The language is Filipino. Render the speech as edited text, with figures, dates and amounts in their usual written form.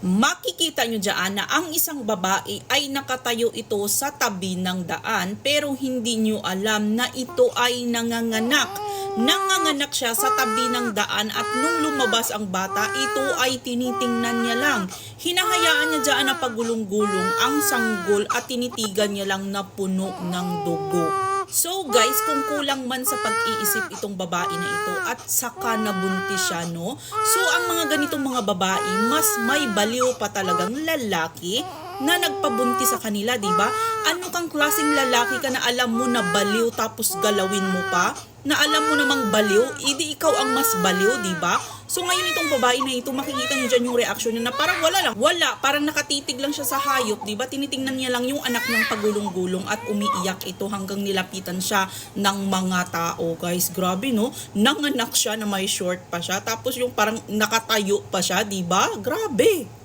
Makikita nyo dyan na ang isang babae ay nakatayo ito sa tabi ng daan pero hindi nyo alam na ito ay nanganganak. Nanganganak siya sa tabi ng daan at nung lumabas ang bata, ito ay tinitingnan niya lang. Hinahayaan niya dyan na pagulong-gulong ang sanggol at tinitigan niya lang na puno ng dugo. So guys, kung kulang man sa pag-iisip itong babae na ito at saka nabuntis siya, no? So ang mga ganitong mga babae, mas may baliw pa talagang lalaki na nagpabuntis sa kanila, di ba? Ano kang klaseng lalaki ka na alam mo na baliw tapos galawin mo pa? Na alam mo namang baliw, hindi ikaw ang mas baliw, di ba? So ngayon itong babae na ito, makikita niyo dyan yung reaction niya na parang wala lang. Wala, parang nakatitig lang siya sa hayop, di ba? Tinitingnan niya lang yung anak niyang pagulong-gulong at umiiyak ito hanggang nilapitan siya ng mga tao. Guys, grabe no? Nanganak siya na may short pa siya, tapos yung parang nakatayo pa siya, di ba? Grabe.